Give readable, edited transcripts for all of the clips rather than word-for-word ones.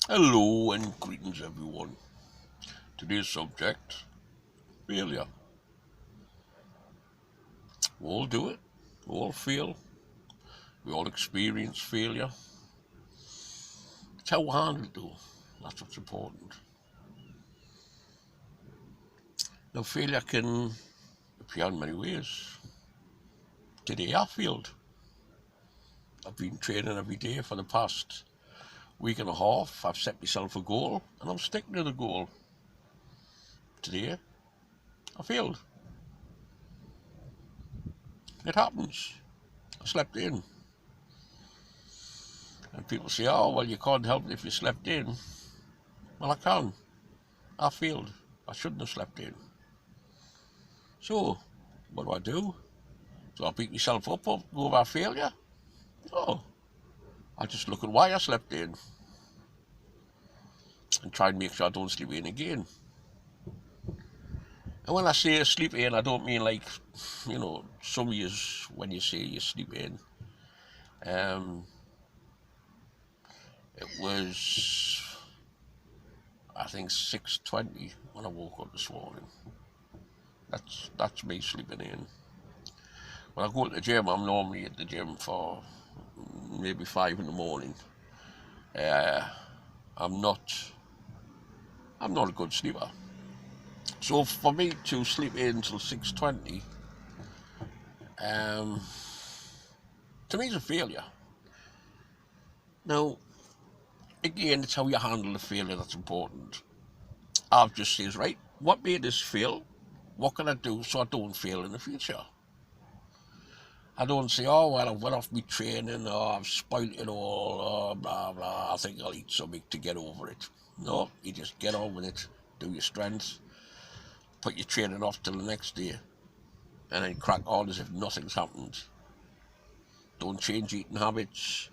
Hello and greetings, everyone. Today's subject: failure. We all do it. We all fail. We all experience failure. It's how we handle it, though. That's what's important. Now, failure can appear in many ways. Today, I failed. I've been training every day for the past week and a half. I've set myself a goal, and I'm sticking to the goal. Today, I failed. It happens. I slept in. And people say, oh, well, you can't help it if you slept in. Well, I can. I failed. I shouldn't have slept in. So, what do? So I beat myself up over failure? No. I just look at why I slept in and try and make sure I don't sleep in again. And when I say sleep in, I don't mean like, some years when you say you sleep in. It was, I think, 6:20 when I woke up this morning. That's me sleeping in. When I go to the gym, I'm normally at the gym for maybe 5 in the morning. I'm not a good sleeper. So for me to sleep in until 6:20, to me, it's a failure. Now, again, it's how you handle the failure that's important. I've just said, right, what made this fail? What can I do so I don't fail in the future? I don't say, oh, well, I've went off my training, or I've spoiled it all, or blah, blah, I think I'll eat something to get over it. No, you just get on with it, do your strengths, put your training off till the next day, and then crack on as if nothing's happened. Don't change eating habits.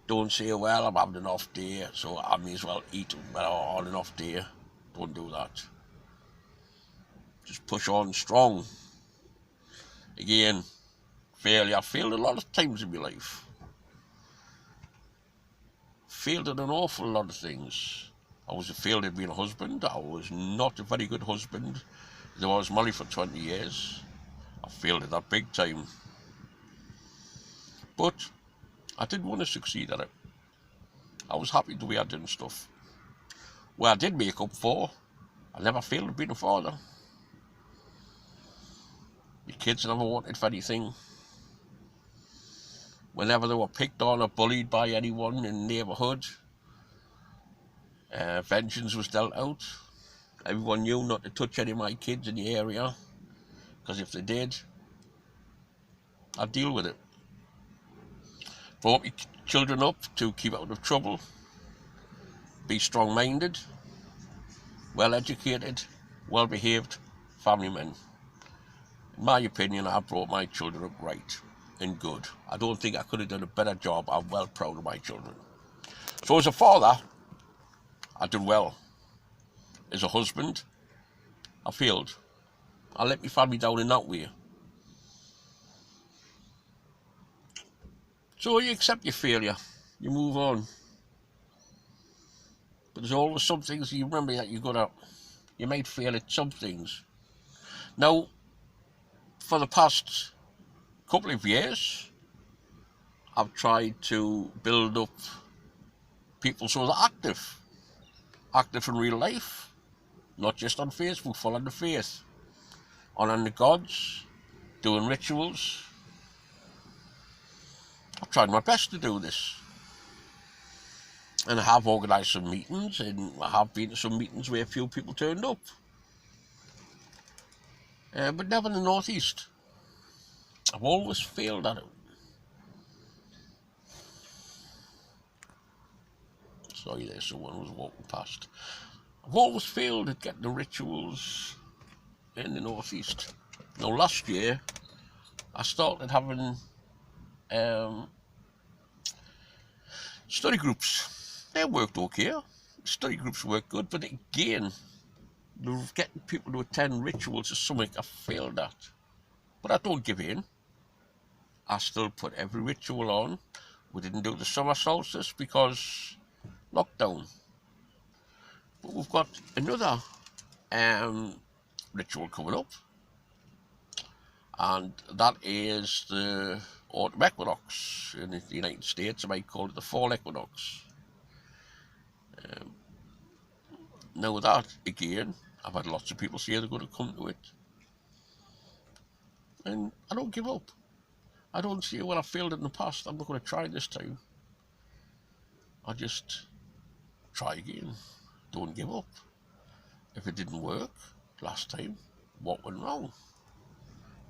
Don't say, well, I'm having an off day, so I may as well eat on an off day. Don't do that. Just push on strong. Again, failure. I've failed a lot of times in my life. Failed at an awful lot of things. I was failed at being a husband. I was not a very good husband. Though I was married for 20 years. I failed at that big time. But I did want to succeed at it. I was happy the way I did stuff. Well, I did make up for. I never failed at being a father. The kids never wanted for anything. Whenever they were picked on or bullied by anyone in the neighbourhood, vengeance was dealt out. Everyone knew not to touch any of my kids in the area, because if they did, I'd deal with it. Brought my children up to keep out of trouble, be strong-minded, well-educated, well-behaved family men. In my opinion, I brought my children up right and good. I don't think I could have done a better job. I'm well proud of my children. So as a father, I did well. As a husband, I failed. I let my family down in that way. So you accept your failure. You move on. But there's always some things you remember that you might fail at some things. Now, for the past couple of years, I've tried to build up people so they're active in real life, not just on Facebook, following the faith, honouring the gods, doing rituals. I've tried my best to do this. And I have organised some meetings, and I have been to some meetings where a few people turned up. But never in the northeast. I've always failed at it. Sorry, there, someone was walking past. I've always failed at getting the rituals in the northeast. Now, last year, I started having study groups. They worked okay. Study groups work good, but again, getting people to attend rituals is something I failed at. But I don't give in. I still put every ritual on. We didn't do the summer solstice because lockdown. But we've got another ritual coming up, and that is the autumn equinox. In the United States, I might call it the fall equinox. Now that, again, I've had lots of people say they're going to come to it, and I don't give up. I don't say, well, I failed in the past, I'm not going to try this time. I just try again. Don't give up. If it didn't work last time, what went wrong?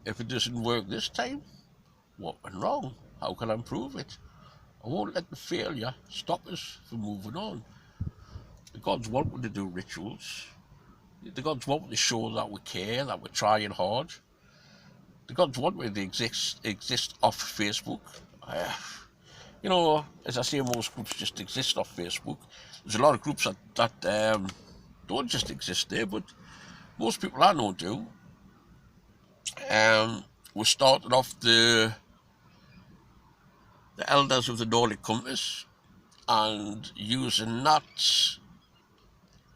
If it doesn't work this time, what went wrong? How can I improve it? I won't let the failure stop us from moving on. The gods want me to do rituals. The gods want me to show that we care, that we're trying hard. The gods want me to exist off Facebook. You know, as I say, most groups just exist off Facebook. There's a lot of groups that don't just exist there, but most people I know do. We started off the elders of the Nordic Compass, and using that,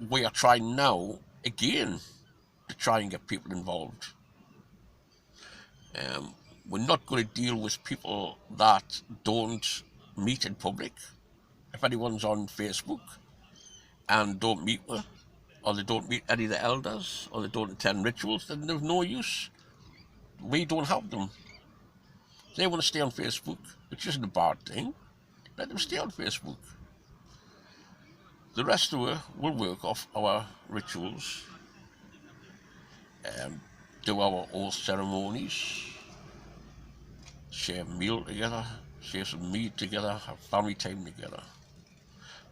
we are trying now again to try and get people involved. We're not going to deal with people that don't meet in public. If anyone's on Facebook and don't meet with, or they don't meet any of the elders, or they don't attend rituals, then there's no use. We don't have them. If they want to stay on Facebook, which isn't a bad thing, let them stay on Facebook. The rest of it will work off our rituals, do our oath ceremonies, share a meal together, share some meat together, have family time together.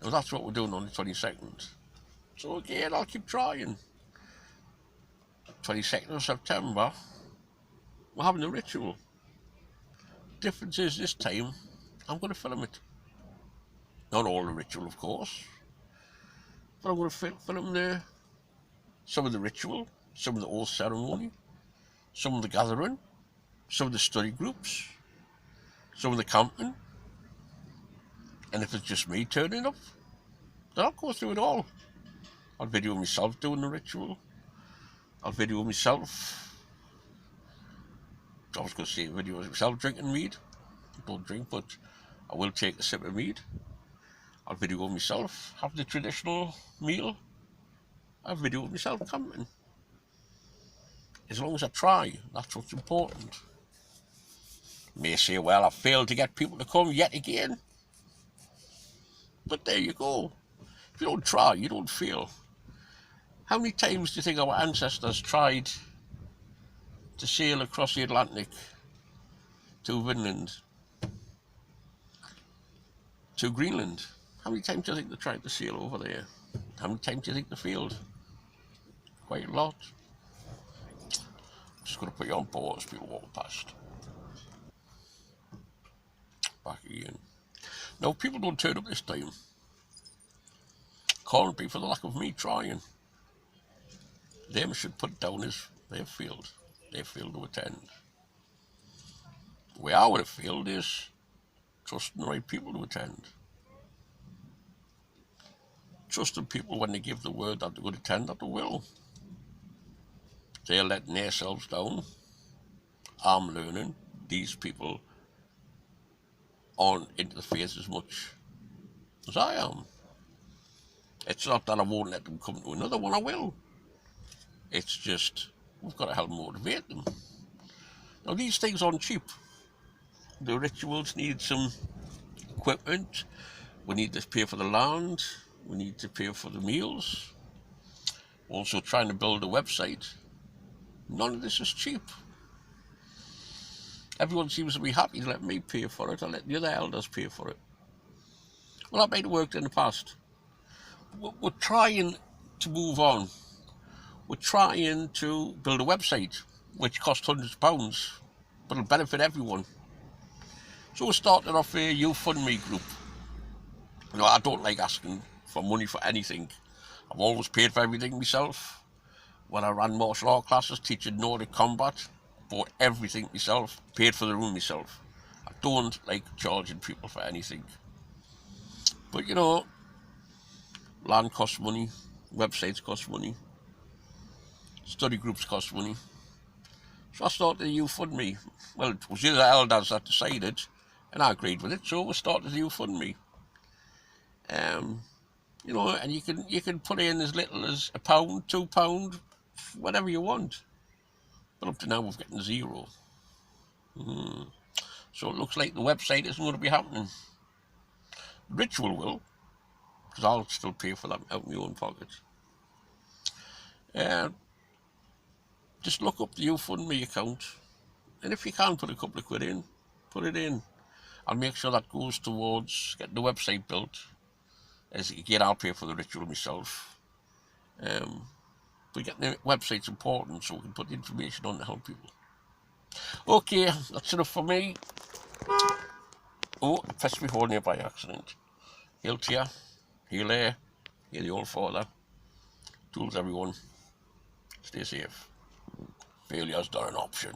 Now that's what we're doing on the 22nd. So again, I'll keep trying. 22nd of September, we're having a ritual. Difference is this time, I'm going to film it. Not all the ritual, of course, but I'm going to film some of the ritual, some of the oath ceremony, some of the gathering, some of the study groups, some of the camping. And if it's just me turning up, then I'll go through it all. I'll video myself doing the ritual. I'll video myself. I was going to say video myself drinking mead. I don't drink, but I will take a sip of mead. I'll video myself have the traditional meal. I'll video myself camping. As long as I try, that's what's important. You may say, well, I failed to get people to come yet again. But there you go. If you don't try, you don't fail. How many times do you think our ancestors tried to sail across the Atlantic to Vinland, to Greenland? How many times do you think they tried to sail over there? How many times do you think they failed? Quite a lot. Just going to put you on pause, people walk past. Back again. Now, if people don't turn up this time, can't be for the lack of me trying. Them should put it down as they've failed. They failed to attend. The way I would have failed is trusting the right people to attend. Trusting people when they give the word that they're going to attend, that they will. They're letting themselves down. I'm learning these people aren't into the faith as much as I am. It's not that I won't let them come to another one, I will. It's just, we've got to help motivate them. Now, these things aren't cheap. The rituals need some equipment. We need to pay for the land. We need to pay for the meals. Also trying to build a website. None of this is cheap. Everyone seems to be happy to let me pay for it. I let the other elders pay for it. Well, that might have worked in the past. We're trying to move on. We're trying to build a website, which costs hundreds of pounds, but it'll benefit everyone. So we're starting off a YouFundMe group. You know, I don't like asking for money for anything. I've always paid for everything myself. When I ran martial art classes, teaching Nordic combat, bought everything myself, paid for the room myself. I don't like charging people for anything. But you know, land costs money, Websites cost money. Study groups cost money. So I started a YouFundMe. Well, it was the elders that decided, and I agreed with it, so we started a YouFundMe. You know, and you can put in as little as £1, £2, whatever you want. But up to now we've gotten zero. So it looks like the website isn't going to be happening. Ritual will, because I'll still pay for that out of my own pocket. Just look up the YouFundMe account, and if you can put a couple of quid in, put it in. I'll make sure that goes towards getting the website built. As again, I'll pay for the ritual myself. But getting the website's important, so we can put the information on to help people. Okay, that's enough for me. Oh, I pressed my phone here by accident. Hail to you. Hail there. Hail the old father. Tools, everyone. Stay safe. Failure's not an option.